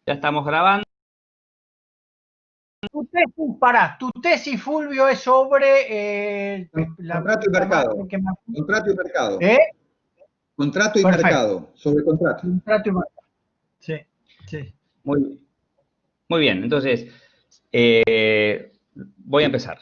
Ya estamos grabando. Tu tesis, Fulvio, es sobre Contrato y mercado. Contrato y mercado. ¿Eh? Contrato y Perfecto. mercado. Sobre contrato. Contrato y mercado. Sí, sí. Muy bien, entonces voy a empezar.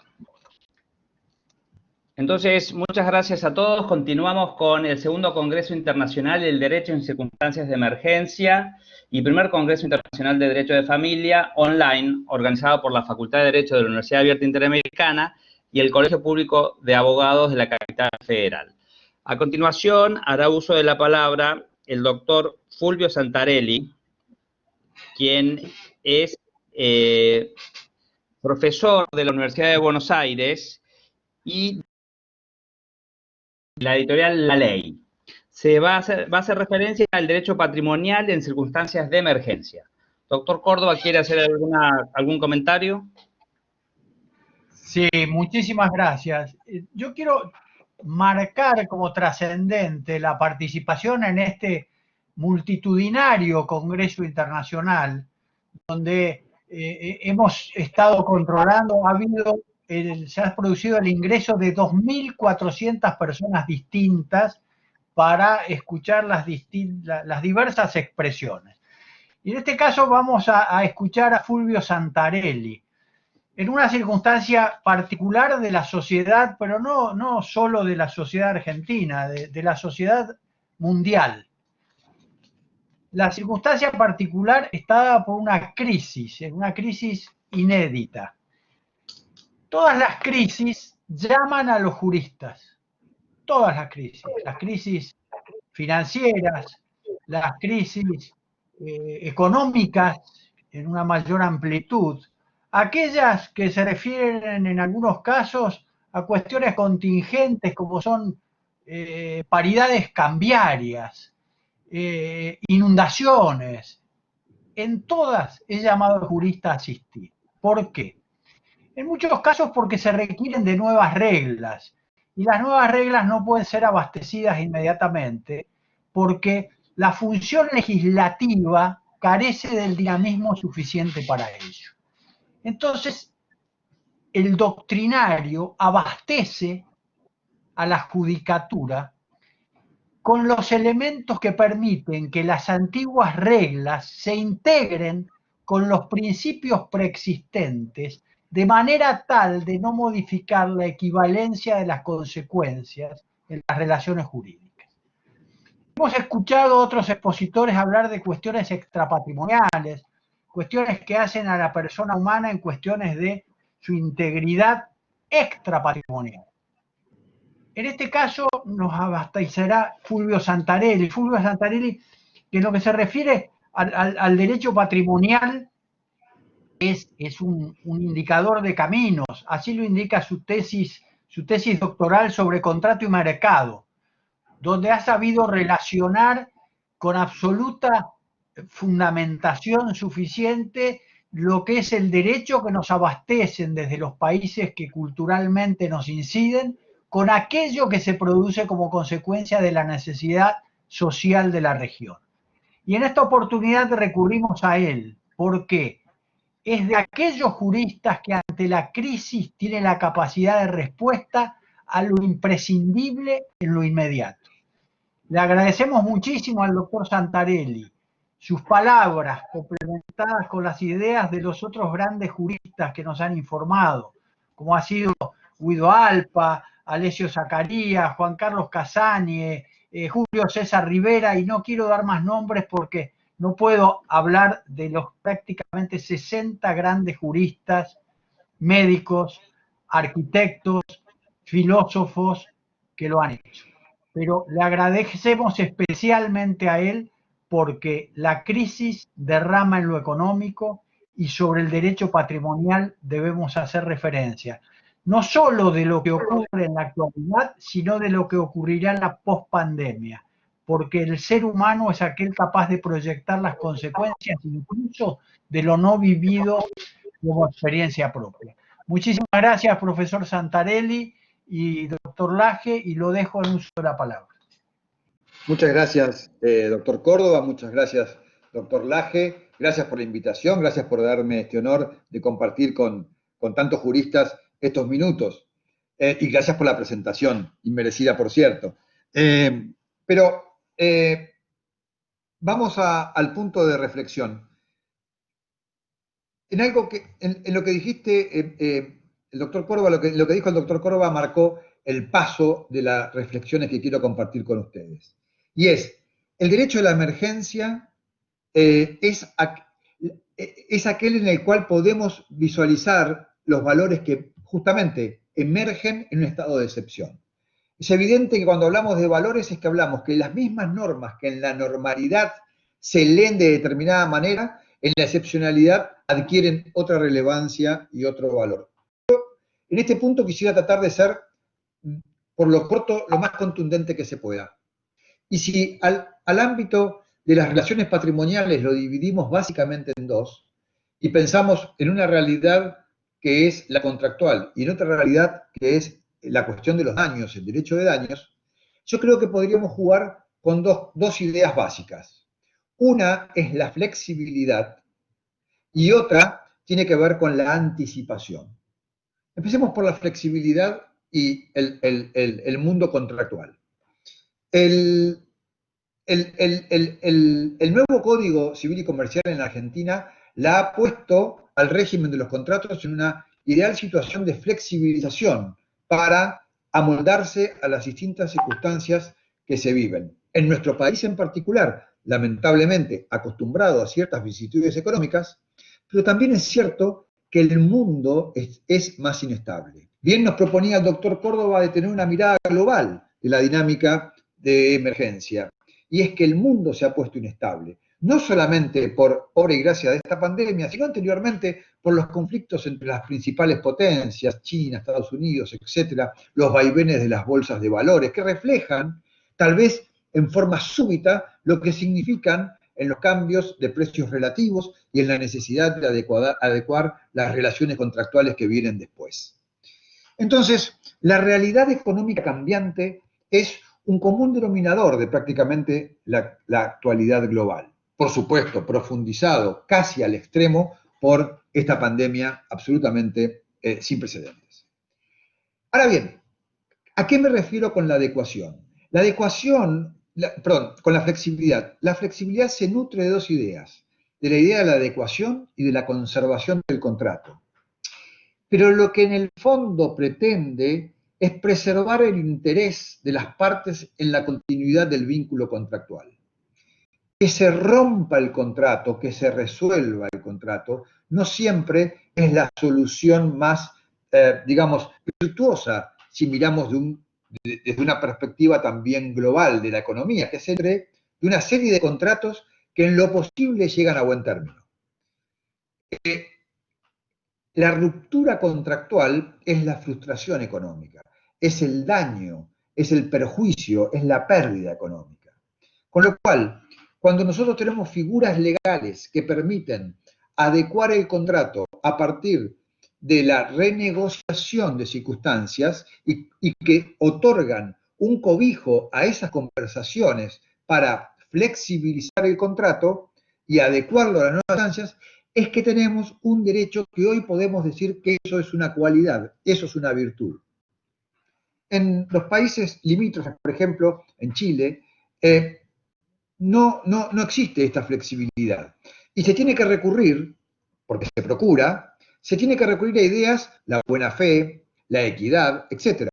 Entonces, muchas gracias a todos. Continuamos con el segundo Congreso Internacional del Derecho en Circunstancias de Emergencia y primer Congreso Internacional de Derecho de Familia online, organizado por la Facultad de Derecho de la Universidad Abierta Interamericana y el Colegio Público de Abogados de la Capital Federal. A continuación, hará uso de la palabra el doctor Fulvio Santarelli, quien es profesor de la Universidad de Buenos Aires y la editorial La Ley. Se va a hacer referencia al derecho patrimonial en circunstancias de emergencia. Doctor Córdoba, ¿quiere hacer algún comentario? Sí, muchísimas gracias. Yo quiero marcar como trascendente la participación en este multitudinario Congreso Internacional, donde hemos estado controlando, se ha producido el ingreso de 2.400 personas distintas para escuchar las diversas expresiones. Y en este caso vamos a escuchar a Fulvio Santarelli, en una circunstancia particular de la sociedad, pero no solo de la sociedad argentina, de la sociedad mundial. La circunstancia particular está dada por una crisis inédita. Todas las crisis llaman a los juristas, todas las crisis financieras, las crisis económicas en una mayor amplitud, aquellas que se refieren en algunos casos a cuestiones contingentes como son paridades cambiarias, inundaciones. En todas he llamado al jurista a asistir. ¿Por qué? En muchos casos porque se requieren de nuevas reglas y las nuevas reglas no pueden ser abastecidas inmediatamente porque la función legislativa carece del dinamismo suficiente para ello. Entonces, el doctrinario abastece a la judicatura con los elementos que permiten que las antiguas reglas se integren con los principios preexistentes de manera tal de no modificar la equivalencia de las consecuencias en las relaciones jurídicas. Hemos escuchado a otros expositores hablar de cuestiones extrapatrimoniales, cuestiones que hacen a la persona humana en cuestiones de su integridad extrapatrimonial. En este caso nos abastecerá Fulvio Santarelli. Fulvio Santarelli, que en lo que se refiere al derecho patrimonial, es un indicador de caminos. Así lo indica su tesis doctoral sobre contrato y mercado, donde ha sabido relacionar con absoluta fundamentación suficiente lo que es el derecho que nos abastecen desde los países que culturalmente nos inciden con aquello que se produce como consecuencia de la necesidad social de la región. Y en esta oportunidad recurrimos a él. ¿Por qué? Es de aquellos juristas que ante la crisis tienen la capacidad de respuesta a lo imprescindible en lo inmediato. Le agradecemos muchísimo al doctor Santarelli sus palabras complementadas con las ideas de los otros grandes juristas que nos han informado, como ha sido Guido Alpa, Alessio Zacarías, Juan Carlos Casagne, Julio César Rivera, y no quiero dar más nombres porque no puedo hablar de los prácticamente 60 grandes juristas, médicos, arquitectos, filósofos que lo han hecho. Pero le agradecemos especialmente a él porque la crisis derrama en lo económico y sobre el derecho patrimonial debemos hacer referencia. No solo de lo que ocurre en la actualidad, sino de lo que ocurrirá en la pospandemia, porque el ser humano es aquel capaz de proyectar las consecuencias incluso de lo no vivido como experiencia propia. Muchísimas gracias, profesor Santarelli y doctor Laje, y lo dejo en uso de la palabra. Muchas gracias, doctor Córdoba. Muchas gracias, doctor Laje. Gracias por la invitación, gracias por darme este honor de compartir con tantos juristas estos minutos. Y gracias por la presentación, inmerecida por cierto. Pero vamos al punto de reflexión. En lo que dijiste, el doctor Córdoba, lo que dijo el doctor Córdoba marcó el paso de las reflexiones que quiero compartir con ustedes. Y es, el derecho de la emergencia es aquel en el cual podemos visualizar los valores que justamente emergen en un estado de excepción. Es evidente que cuando hablamos de valores es que hablamos que las mismas normas que en la normalidad se leen de determinada manera, en la excepcionalidad adquieren otra relevancia y otro valor. En este punto quisiera tratar de ser, por lo corto, lo más contundente que se pueda. Y si al ámbito de las relaciones patrimoniales lo dividimos básicamente en dos, y pensamos en una realidad que es la contractual y en otra realidad que es la cuestión de los daños, el derecho de daños, yo creo que podríamos jugar con dos ideas básicas. Una es la flexibilidad y otra tiene que ver con la anticipación. Empecemos por la flexibilidad y el mundo contractual. El nuevo Código Civil y Comercial en la Argentina la ha puesto al régimen de los contratos en una ideal situación de flexibilización para amoldarse a las distintas circunstancias que se viven. En nuestro país en particular, lamentablemente acostumbrado a ciertas vicisitudes económicas, pero también es cierto que el mundo es más inestable. Bien nos proponía el doctor Córdoba de tener una mirada global de la dinámica de emergencia, y es que el mundo se ha puesto inestable, no solamente por obra y gracia de esta pandemia, sino anteriormente por los conflictos entre las principales potencias, China, Estados Unidos, etcétera, los vaivenes de las bolsas de valores, que reflejan, tal vez en forma súbita, lo que significan en los cambios de precios relativos y en la necesidad de adecuar las relaciones contractuales que vienen después. Entonces, la realidad económica cambiante es un común denominador de prácticamente la actualidad global. Por supuesto, profundizado casi al extremo por esta pandemia absolutamente sin precedentes. Ahora bien, ¿a qué me refiero con la adecuación? La adecuación, con la flexibilidad. La flexibilidad se nutre de dos ideas, de la idea de la adecuación y de la conservación del contrato. Pero lo que en el fondo pretende es preservar el interés de las partes en la continuidad del vínculo contractual. Que se rompa el contrato, que se resuelva el contrato, no siempre es la solución más, digamos, virtuosa si miramos desde una perspectiva también global de la economía, que se trate de una serie de contratos que en lo posible llegan a buen término. La ruptura contractual es la frustración económica, es el daño, es el perjuicio, es la pérdida económica. Con lo cual, cuando nosotros tenemos figuras legales que permiten adecuar el contrato a partir de la renegociación de circunstancias y que otorgan un cobijo a esas conversaciones para flexibilizar el contrato y adecuarlo a las nuevas circunstancias, es que tenemos un derecho que hoy podemos decir que eso es una cualidad, eso es una virtud. En los países limítrofes, por ejemplo, en Chile, no existe esta flexibilidad. Y se tiene que recurrir, porque se procura, se tiene que recurrir a ideas, la buena fe, la equidad, etc.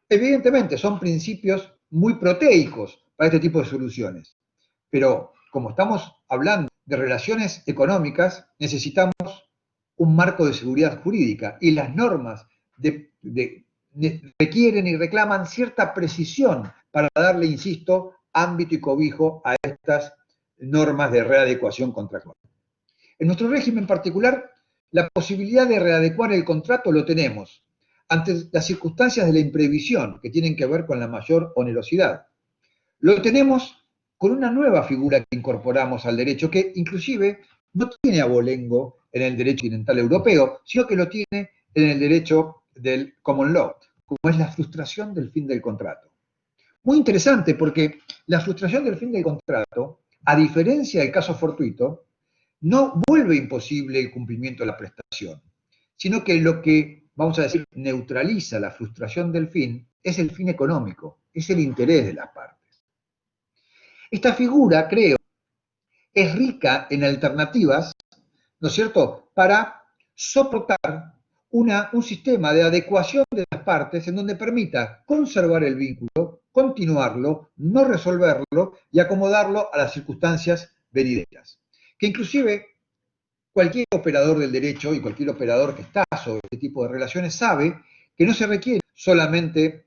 Evidentemente son principios muy proteicos para este tipo de soluciones, pero como estamos hablando de relaciones económicas, necesitamos un marco de seguridad jurídica y las normas requieren y reclaman cierta precisión para darle, insisto, ámbito y cobijo a estas normas de readecuación contractual. En nuestro régimen particular, la posibilidad de readecuar el contrato lo tenemos ante las circunstancias de la imprevisión que tienen que ver con la mayor onerosidad. Lo tenemos con una nueva figura que incorporamos al derecho, que inclusive no tiene abolengo en el derecho continental europeo, sino que lo tiene en el derecho del common law, como es la frustración del fin del contrato. Muy interesante porque la frustración del fin del contrato, a diferencia del caso fortuito, no vuelve imposible el cumplimiento de la prestación, sino que lo que, vamos a decir, neutraliza la frustración del fin es el fin económico, es el interés de las partes. Esta figura, creo, es rica en alternativas, ¿no es cierto?, para soportar un sistema de adecuación de las partes en donde permita conservar el vínculo, continuarlo, no resolverlo y acomodarlo a las circunstancias venideras. Que inclusive cualquier operador del derecho y cualquier operador que está sobre este tipo de relaciones sabe que no se requiere solamente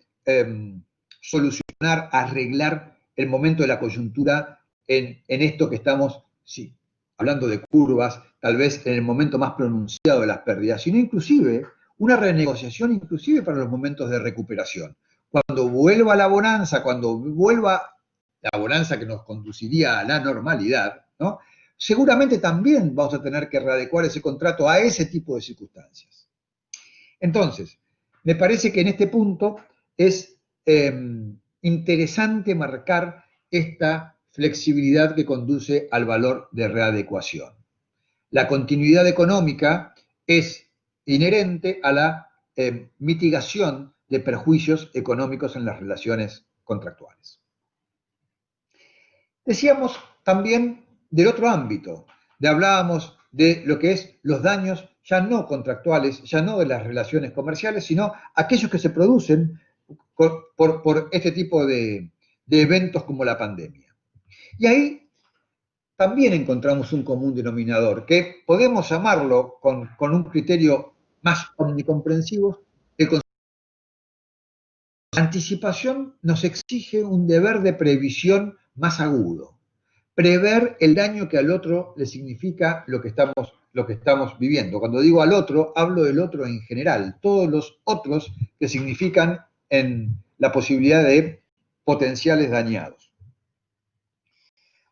solucionar, arreglar el momento de la coyuntura en esto que estamos, sí, hablando de curvas, tal vez en el momento más pronunciado de las pérdidas, sino inclusive una renegociación inclusive para los momentos de recuperación. Cuando vuelva la bonanza, cuando vuelva la bonanza que nos conduciría a la normalidad, ¿no?, seguramente también vamos a tener que readecuar ese contrato a ese tipo de circunstancias. Entonces, me parece que en este punto es interesante marcar esta flexibilidad que conduce al valor de readecuación. La continuidad económica es inherente a la mitigación de perjuicios económicos en las relaciones contractuales. Decíamos también del otro ámbito, hablábamos de lo que es los daños ya no contractuales, ya no de las relaciones comerciales, sino aquellos que se producen por este tipo de eventos como la pandemia. Y ahí también encontramos un común denominador, que podemos llamarlo con un criterio más omnicomprensivo. La anticipación nos exige un deber de previsión más agudo. Prever el daño que al otro le significa lo que estamos viviendo. Cuando digo al otro, hablo del otro en general, todos los otros que significan en la posibilidad de potenciales dañados.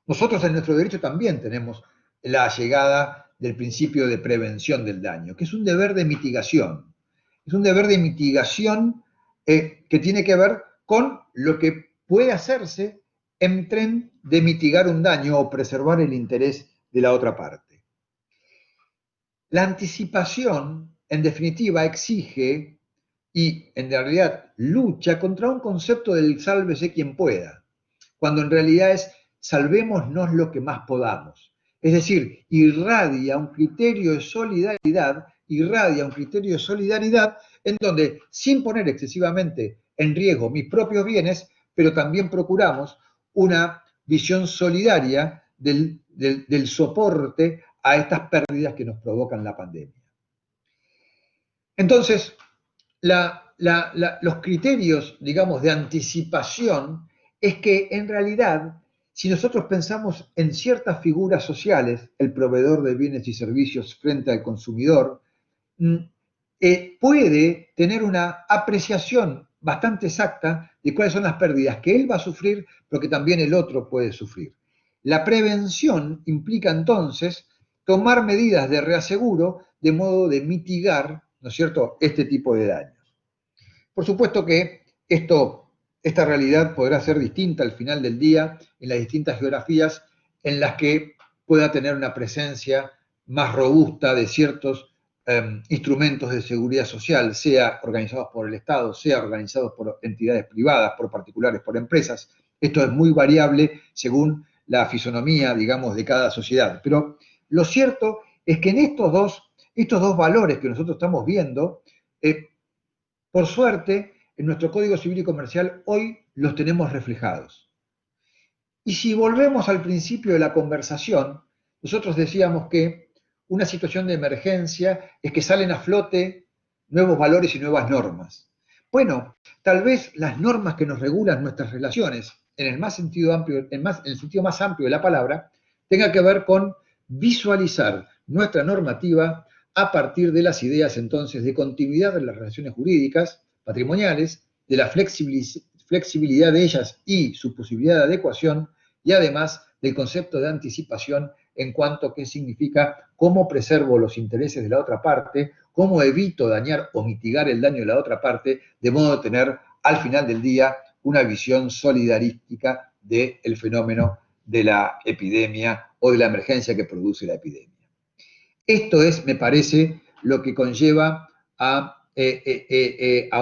Nosotros en nuestro derecho también tenemos la llegada del principio de prevención del daño, que es un deber de mitigación. Es un deber de mitigación que tiene que ver con lo que puede hacerse en tren de mitigar un daño o preservar el interés de la otra parte. La anticipación, en definitiva, exige y en realidad lucha contra un concepto del sálvese quien pueda, cuando en realidad es salvémonos lo que más podamos. Es decir, irradia un criterio de solidaridad en donde, sin poner excesivamente en riesgo mis propios bienes, pero también procuramos una visión solidaria del soporte a estas pérdidas que nos provocan la pandemia. Entonces, los criterios, digamos, de anticipación es que en realidad, si nosotros pensamos en ciertas figuras sociales, el proveedor de bienes y servicios frente al consumidor, puede tener una apreciación bastante exacta de cuáles son las pérdidas que él va a sufrir, pero que también el otro puede sufrir. La prevención implica entonces tomar medidas de reaseguro de modo de mitigar, ¿no es cierto?, este tipo de daños. Por supuesto que esta realidad podrá ser distinta al final del día en las distintas geografías en las que pueda tener una presencia más robusta de ciertos instrumentos de seguridad social, sea organizados por el Estado, sea organizados por entidades privadas, por particulares, por empresas. Esto es muy variable según la fisonomía, digamos, de cada sociedad. Pero lo cierto es que en estos dos valores que nosotros estamos viendo, por suerte, en nuestro Código Civil y Comercial hoy los tenemos reflejados. Y si volvemos al principio de la conversación, nosotros decíamos que una situación de emergencia es que salen a flote nuevos valores y nuevas normas. Bueno, tal vez las normas que nos regulan nuestras relaciones, en el sentido más amplio de la palabra, tenga que ver con visualizar nuestra normativa a partir de las ideas entonces de continuidad de las relaciones jurídicas, patrimoniales, de la flexibilidad de ellas y su posibilidad de adecuación, y además del concepto de anticipación en cuanto a qué significa cómo preservo los intereses de la otra parte, cómo evito dañar o mitigar el daño de la otra parte, de modo de tener al final del día una visión solidarística del fenómeno de la epidemia o de la emergencia que produce la epidemia. Esto es, me parece, lo que conlleva a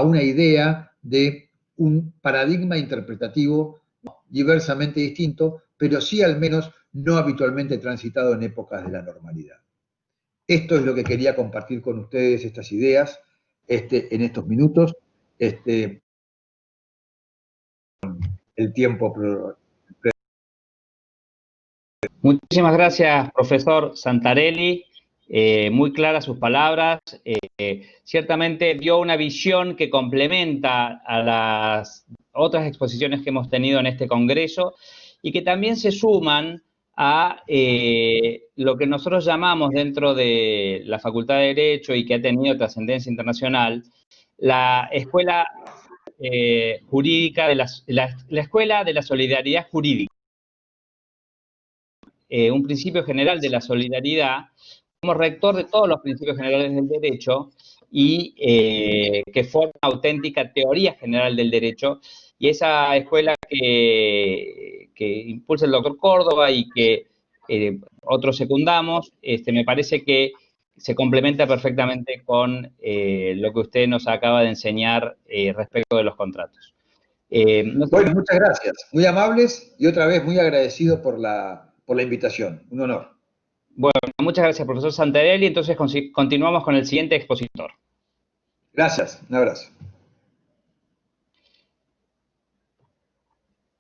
una idea de un paradigma interpretativo diversamente distinto, pero sí al menos no habitualmente transitado en épocas de la normalidad. Esto es lo que quería compartir con ustedes, estas ideas, en estos minutos. El tiempo. Muchísimas gracias, profesor Santarelli. Muy claras sus palabras. Ciertamente dio una visión que complementa a las otras exposiciones que hemos tenido en este congreso y que también se suman a lo que nosotros llamamos dentro de la Facultad de Derecho y que ha tenido trascendencia internacional, la escuela jurídica, la escuela de la solidaridad jurídica. Un principio general de la solidaridad como rector de todos los principios generales del derecho y que forma auténtica teoría general del derecho, y esa escuela que impulsa el doctor Córdoba y que otros secundamos, me parece que se complementa perfectamente con lo que usted nos acaba de enseñar respecto de los contratos. No sé. Bueno, muchas gracias. Muy amables y otra vez muy agradecido por la invitación. Un honor. Bueno, muchas gracias, profesor Santarelli. Entonces continuamos con el siguiente expositor. Gracias. Un abrazo.